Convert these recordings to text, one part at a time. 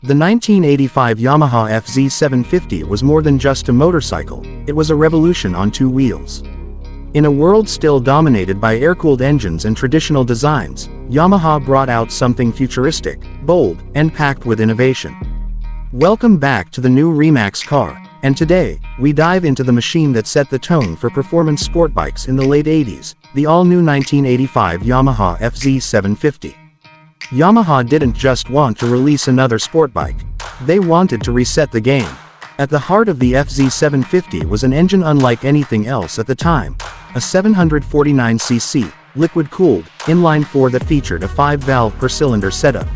The 1985 Yamaha FZ750 was more than just a motorcycle, it was a revolution on two wheels. In a world still dominated by air-cooled engines and traditional designs, Yamaha brought out something futuristic, bold, and packed with innovation. Welcome back to the new Remax car, and today, we dive into the machine that set the tone for performance sport bikes in the late 80s, the all-new 1985 Yamaha FZ750. Yamaha didn't just want to release another sport bike. They wanted to reset the game. At the heart of the FZ750 was an engine unlike anything else at the time, a 749cc, liquid-cooled, inline-4 that featured a 5-valve per-cylinder setup.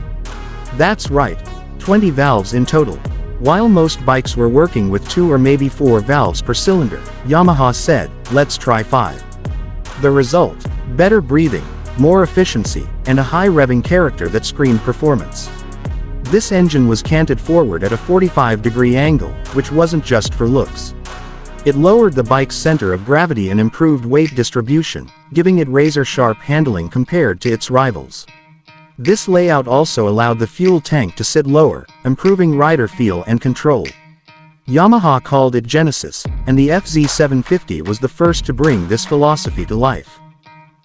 That's right, 20 valves in total. While most bikes were working with 2 or maybe 4 valves per cylinder, Yamaha said, let's try 5. The result? Better breathing, more efficiency, and a high revving character that screamed performance. This engine was canted forward at a 45-degree angle, which wasn't just for looks. It lowered the bike's center of gravity and improved weight distribution, giving it razor-sharp handling compared to its rivals. This layout also allowed the fuel tank to sit lower, improving rider feel and control. Yamaha called it Genesis, and the FZ750 was the first to bring this philosophy to life.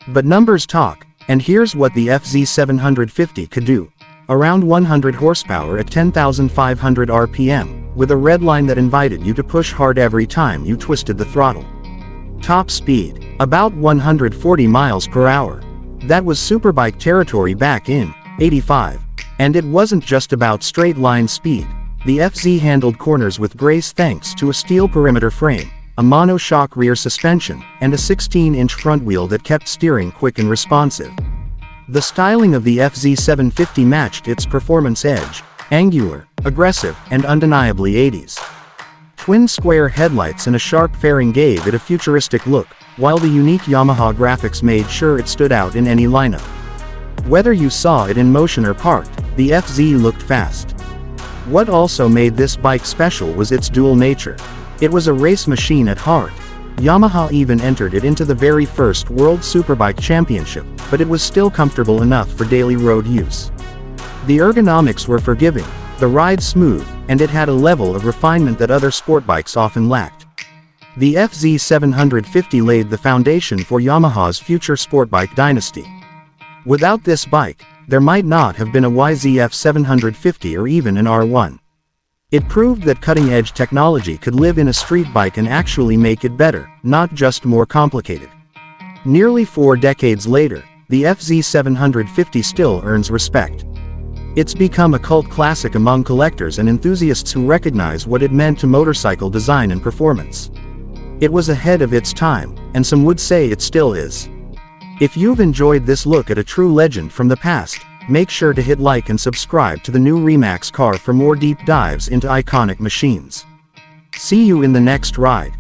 But numbers talk, and here's what the FZ750 could do. Around 100 horsepower at 10,500 RPM, with a red line that invited you to push hard every time you twisted the throttle. Top speed, about 140 miles per hour. That was superbike territory back in '85. And it wasn't just about straight line speed. The FZ handled corners with grace thanks to a steel perimeter frame, a mono-shock rear suspension, and a 16-inch front wheel that kept steering quick and responsive. The styling of the FZ750 matched its performance edge, angular, aggressive, and undeniably 80s. Twin square headlights and a sharp fairing gave it a futuristic look, while the unique Yamaha graphics made sure it stood out in any lineup. Whether you saw it in motion or parked, the FZ looked fast. What also made this bike special was its dual nature. It was a race machine at heart. Yamaha even entered it into the very first World Superbike Championship, but it was still comfortable enough for daily road use. The ergonomics were forgiving, the ride smooth, and it had a level of refinement that other sport bikes often lacked. The FZ750 laid the foundation for Yamaha's future sport bike dynasty. Without this bike, there might not have been a YZF750 or even an R1. It proved that cutting-edge technology could live in a street bike and actually make it better, not just more complicated. Nearly 4 decades later, the FZ750 still earns respect. It's become a cult classic among collectors and enthusiasts who recognize what it meant to motorcycle design and performance. It was ahead of its time, and some would say it still is. If you've enjoyed this look at a true legend from the past, make sure to hit like and subscribe to the new Remax car for more deep dives into iconic machines. See you in the next ride.